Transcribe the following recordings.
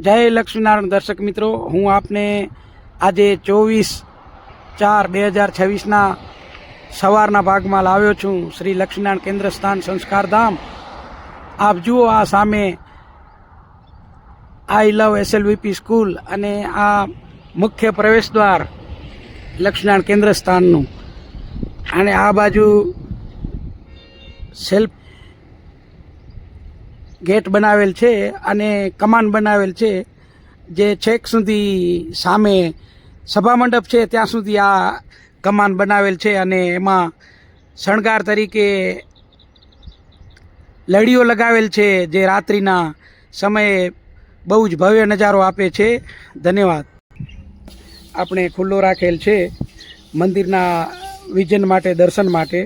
જય લક્ષ્મીનારાયણ દર્શક મિત્રો, હું આપને આજે 24/4/2026ના સવારના ભાગમાં લાવ્યો છું શ્રી લક્ષ્મીનારાયણ કેન્દ્ર સ્થાન સંસ્કારધામ. આપ જુઓ આ સામે આઈ લવ SLVP સ્કૂલ અને આ મુખ્ય પ્રવેશ દ્વાર લક્ષ્મીનારાયણ કેન્દ્ર સ્થાનનું, અને આ બાજુ સેલ્ફ ગેટ બનાવેલ છે અને કમાન બનાવેલ છે, જે છેક સુધી સામે સભા મંડપ છે ત્યાં સુધી આ કમાન બનાવેલ છે. અને એમાં શણગાર તરીકે લડીઓ લગાવેલ છે, જે રાત્રિના સમયે બહુ જ ભવ્ય નજારો આપે છે. ધન્યવાદ. આપણે ખુલ્લો રાખેલ છે મંદિરના વિઝન માટે, દર્શન માટે.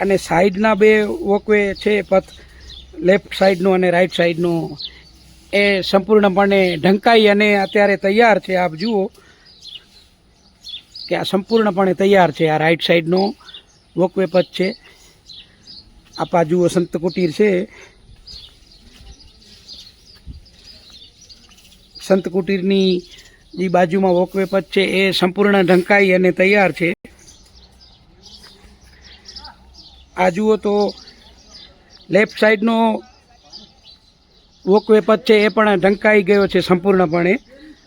અને સાઈડના બે વોકવે છે, પથ લેફ્ટ સાઈડનું અને રાઈટ સાઈડનું, એ સંપૂર્ણપણે ઢંકાઈ અને અત્યારે તૈયાર છે. આપ જુઓ કે આ સંપૂર્ણપણે તૈયાર છે. આ રાઈટ સાઈડનો વોકવે પથ છે. આપ આ જુઓ સંત કુટીર છે. સંત કુટીરની જે બાજુમાં વોકવે પથ છે એ સંપૂર્ણ ઢંકાઈ અને તૈયાર છે. આ જુઓ તો લેફ્ટ સાઈડનો વોકવે પથ છે એ પણ ઢંકાઈ ગયો છે સંપૂર્ણપણે,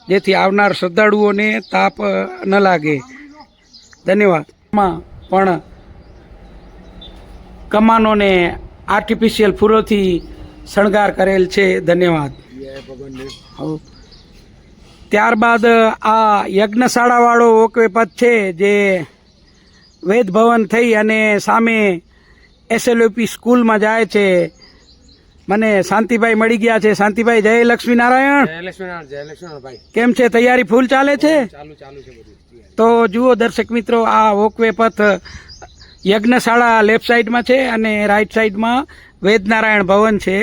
જેથી આવનાર શ્રદ્ધાળુઓને તાપ ન લાગે. ધન્યવાદ. માં પણ કમાનોને આર્ટિફિશિયલ ફૂલોથી શણગાર કરેલ છે. ધન્યવાદ. ત્યારબાદ આ યજ્ઞશાળાવાળો વોકવે પથ છે, જે વેદ ભવન થઈ અને સામે SLVP સ્કૂલમાં જાય છે. મને શાંતિભાઈ મળી ગયા છે. શાંતિભાઈ, જય લક્ષ્મીનારાયણ. જય લક્ષ્મીનારાયણ. જય લક્ષ્મીનારાયણ ભાઈ. કેમ છે તૈયારી? ફૂલ ચાલે છે? ચાલુ છે બધું. તો જુઓ દર્શક મિત્રો, આ વોકવે પથ યજ્ઞશાળા લેફ્ટ સાઈડમાં છે અને રાઈટ સાઈડમાં વેદનારાયણ ભવન છે.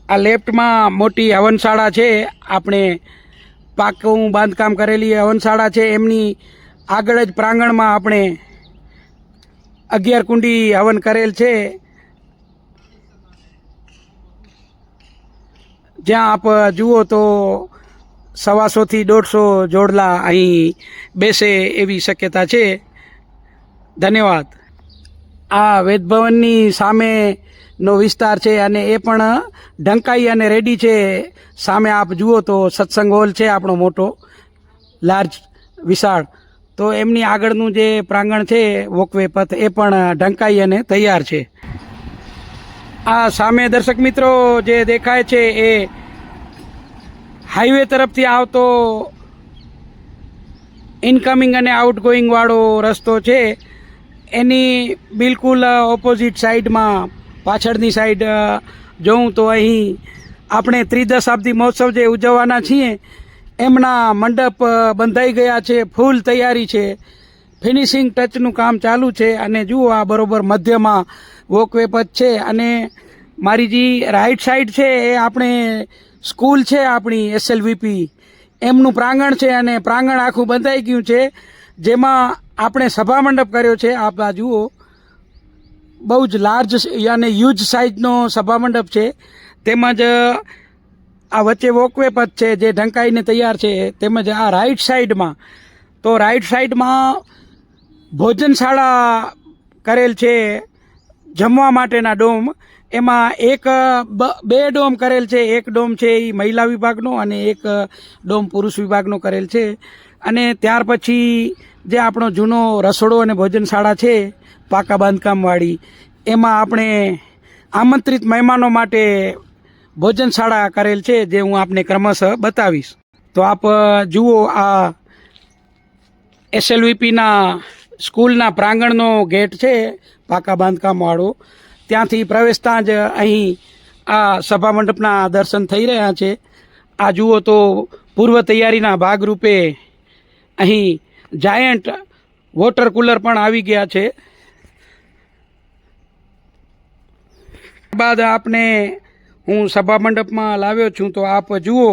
આ લેફ્ટમાં મોટી હવનશાળા છે, આપણે પાકું બાંધકામ કરેલી હવનશાળા છે. એમની આગળ જ પ્રાંગણમાં આપણે 11 કુંડી હવન કરેલ છે, જ્યાં આપ જુઓ તો 125 થી 150 જોડલા અહીં બેસે એવી શક્યતા છે. ધન્યવાદ. આ વેદભવનની સામેનો વિસ્તાર છે અને એ પણ ઢંકાઈ અને રેડી છે. સામે આપ જુઓ તો સત્સંગ હોલ છે આપણો મોટો, લાર્જ, વિશાળ. તો એમની આગળનું જે પ્રાંગણ છે વોકવે પથ, એ પણ ઢંકાઈ અને તૈયાર છે. આ સામે દર્શક મિત્રો જે દેખાય છે એ હાઈવે તરફથી આવતો ઇનકમિંગ અને આઉટગોઈંગ વાળો રસ્તો છે. એની બિલકુલ ઓપોઝિટ સાઈડમાં, પાછળની સાઈડ જોઉં તો અહીં આપણે ત્રિદશાબ્દી મહોત્સવ જે ઉજવવાના છીએ એમના મંડપ બંધાઈ ગયા છે, ફૂલ તૈયારી છે, ફિનિશિંગ ટચનું કામ ચાલુ છે. અને જુઓ આ બરોબર મધ્યમાં વોકવે પથ છે. અને મારી જે રાઈટ સાઈડ છે એ આપણે સ્કૂલ છે આપણી SLVP, એમનું પ્રાંગણ છે. અને પ્રાંગણ આખું બંધાઈ ગયું છે, જેમાં આપણે સભા મંડપ કર્યો છે. આપ આ જુઓ, બહુ જ લાર્જ અને હ્યુજ સાઇઝનો સભા મંડપ છે. તેમજ આ વચ્ચે વોકવે પથ છે જે ઢંકાઈને તૈયાર છે. તેમજ આ રાઈટ સાઈડમાં, તો રાઈટ સાઈડમાં ભોજનશાળા કરેલ છે, જમવા માટેના ડોમ. એમાં બે ડોમ કરેલ છે. એક ડોમ છે એ મહિલા વિભાગનો અને એક ડોમ પુરુષ વિભાગનો કરેલ છે. અને ત્યાર પછી જે આપણો જૂનો રસોડો અને ભોજનશાળા છે પાકા બાંધકામવાળી, એમાં આપણે આમંત્રિત મહેમાનો માટે ભોજનશાળા કરેલ છે, જે હું આપને ક્રમશઃ બતાવીશ. તો આપ જુઓ, આ SLVPના સ્કૂલના પ્રાંગણનો ગેટ છે પાકા બાંધકામવાળો. ત્યાંથી પ્રવેશતા જ અહીં આ સભા મંડપના દર્શન થઈ રહ્યા છે. આ જુઓ તો પૂર્વ તૈયારીના ભાગરૂપે અહીં જાયન્ટ વોટર કુલર પણ આવી ગયા છે. બાદ આપને હું સભા મંડપમાં લાવ્યો છું, તો આપ જુઓ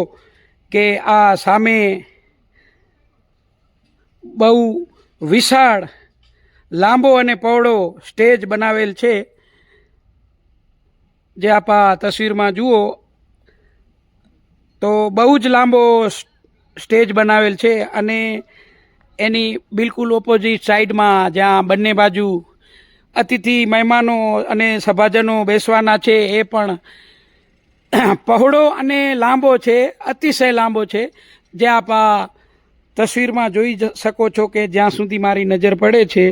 કે આ સામે બહુ વિશાળ, લાંબો અને પહોળો સ્ટેજ બનાવેલ છે. જે આપ આ તસવીરમાં જુઓ તો બહુ જ લાંબો સ્ટેજ બનાવેલ છે અને એની બિલકુલ ઓપોઝિટ સાઈડમાં જ્યાં બંને બાજુ અતિથિ મહેમાનો અને સભાજનો બેસવાના છે એ પણ પહોળો અને લાંબો છે, અતિશય લાંબો છે. જે આપ આ તસવીરમાં જોઈ શકો છો કે જ્યાં સુધી મારી નજર પડે છે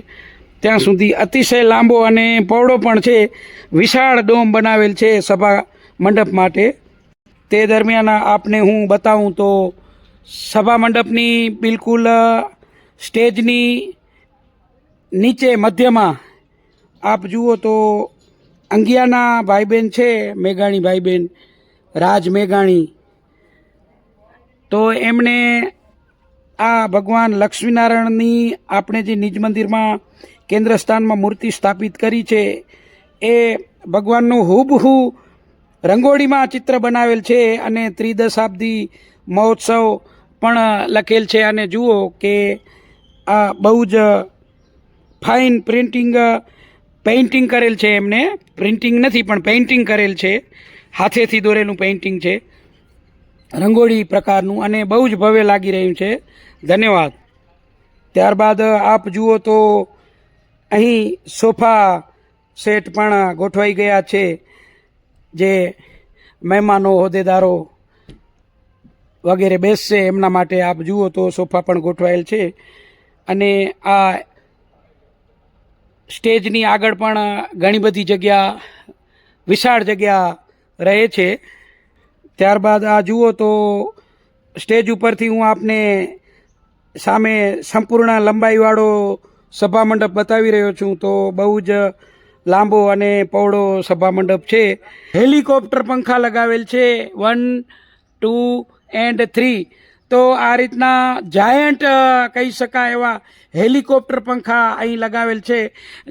ત્યાં સુધી અતિશય લાંબો અને પહોળો પણ છે. વિશાળ ડોમ બનાવેલ છે સભા મંડપ માટે. તે દરમિયાન આપને હું બતાવું તો સભા મંડપની બિલકુલ સ્ટેજની નીચે મધ્યમાં આપ જુઓ તો અંગિયાના ભાઈબેન છે, મેઘાણી ભાઈબેન, રાજ મેઘાણી. તો એમણે આ ભગવાન લક્ષ્મીનારાયણની આપણે જે નિજ મંદિરમાં કેન્દ્ર સ્થાનમાં મૂર્તિ સ્થાપિત કરી છે એ ભગવાનનું હુબહુ રંગોળીમાં ચિત્ર બનાવેલ છે અને ત્રિદશાબ્દી મહોત્સવ પણ લખેલ છે. અને જુઓ કે આ બહુ જ ફાઇન પેઇન્ટિંગ કરેલ છે. એમને પ્રિન્ટિંગ નથી પણ પેઇન્ટિંગ કરેલ છે, હાથેથી દોરેલું પેઇન્ટિંગ છે રંગોળી પ્રકારનું, અને બહુ જ ભવ્ય લાગી રહ્યું છે. ધન્યવાદ. ત્યારબાદ આપ જુઓ તો અહીં સોફા સેટ પણ ગોઠવાઈ ગયા છે. જે મહેમાનો, હોદ્દેદારો વગેરે બેસશે એમના માટે આપ જુઓ તો સોફા પણ ગોઠવાયેલ છે. અને આ સ્ટેજની આગળ પણ ઘણી બધી જગ્યા, વિશાળ જગ્યા રહે છે. ત્યારબાદ આ જુઓ તો સ્ટેજ ઉપરથી હું આપને સામે સંપૂર્ણ લંબાઈવાળો સભા મંડપ બતાવી રહ્યો છું. તો બહુ જ લાંબો અને પહોળો સભા મંડપ છે. હેલિકોપ્ટર પંખા લગાવેલ છે 1, 2 and 3. તો આ રીતના જાયન્ટ કહી શકાય એવા હેલિકોપ્ટર પંખા અહીં લગાવેલ છે,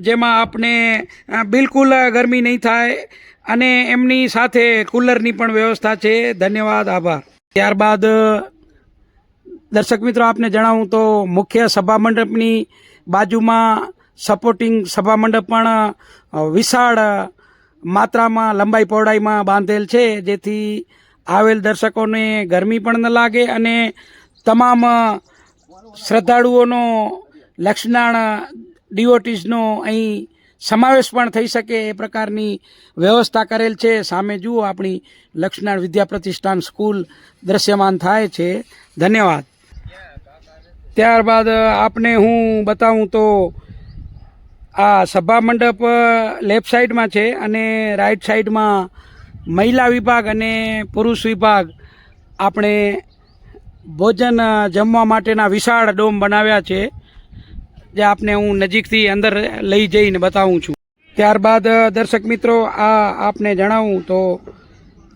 જેમાં આપણે બિલકુલ ગરમી નહીં થાય અને એમની સાથે કુલરની પણ વ્યવસ્થા છે. ધન્યવાદ, આભાર. ત્યારબાદ દર્શક મિત્રો આપને જણાવું તો મુખ્ય સભા મંડપની બાજુમાં સપોર્ટિંગ સભા મંડપ પણ વિશાળ માત્રામાં લંબાઈ પહોળાઈમાં બાંધેલ છે, જેથી આવેલ દર્શકોને ગરમી પણ ન લાગે અને તમામ શ્રદ્ધાળુઓનો લક્ષ્મીનારાયણ ડિવોટીઝનો અહીં સમાવેશ પણ થઈ શકે એ પ્રકારની વ્યવસ્થા કરેલ છે. સામે જુઓ આપણી લક્ષ્મીનારાયણ વિદ્યા પ્રતિષ્ઠાન સ્કૂલ દ્રશ્યમાન થાય છે. ધન્યવાદ. ત્યારબાદ આપને હું બતાવું તો આ સભા મંડપ લેફ્ટ સાઈડમાં છે અને રાઈટ સાઈડમાં મહિલા વિભાગ અને પુરુષ વિભાગ આપણે ભોજન જમવા માટેના વિશાળ ડોમ બનાવ્યા છે, જે આપને હું નજીકથી અંદર લઈ જઈને બતાવું છું. ત્યારબાદ દર્શક મિત્રો આ આપને જણાવું તો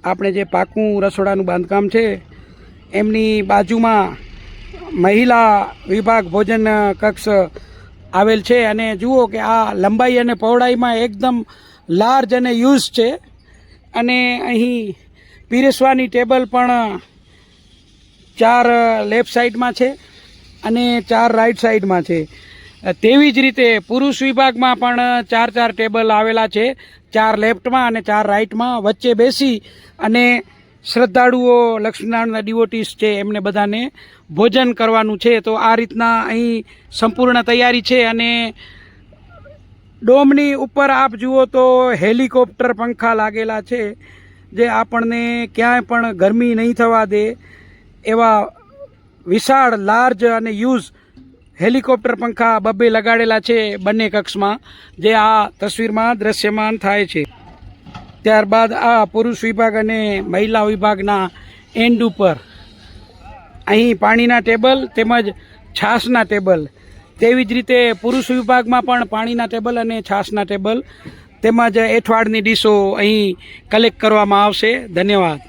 આપણે જે પાકું રસોડાનું બાંધકામ છે એમની બાજુમાં મહિલા વિભાગ ભોજન કક્ષ આવેલ છે. અને જુઓ કે આ લંબાઈ અને પહોળાઈમાં એકદમ લાર્જ અને યુઝ છે. અને અહીં પીરસવાની ટેબલ પણ 4 લેફ્ટ સાઈડમાં છે અને 4 રાઈટ સાઈડમાં છે. તેવી જ રીતે પુરુષ વિભાગમાં પણ 4 ટેબલ આવેલા છે, 4 લેફ્ટમાં અને 4 રાઈટમાં. વચ્ચે બેસી અને શ્રદ્ધાળુઓ, લક્ષ્મીનારાયણના ડિવોટીસ છે એમને બધાને ભોજન કરવાનું છે. તો આ રીતના અહીં સંપૂર્ણ તૈયારી છે. અને ડોમની ઉપર આપ જુઓ તો હેલિકોપ્ટર પંખા લાગેલા છે, જે આપણને ક્યાંય પણ ગરમી નહીં થવા દે એવા વિશાળ, લાર્જ અને યુઝ હેલિકોપ્ટર પંખા 2 લગાડેલા છે બંને કક્ષમાં, જે આ તસવીરમાં દ્રશ્યમાન થાય છે. ત્યારબાદ આ પુરુષ વિભાગ અને મહિલા વિભાગના એન્ડ ઉપર અહીં પાણીના ટેબલ તેમજ છાશના ટેબલ, તેવી જ રીતે પુરુષ વિભાગમાં પણ પાણીના ટેબલ અને છાશના ટેબલ તેમજ એઠવાડની ડીશો અહીં કલેક્ટ કરવામાં આવશે. ધન્યવાદ.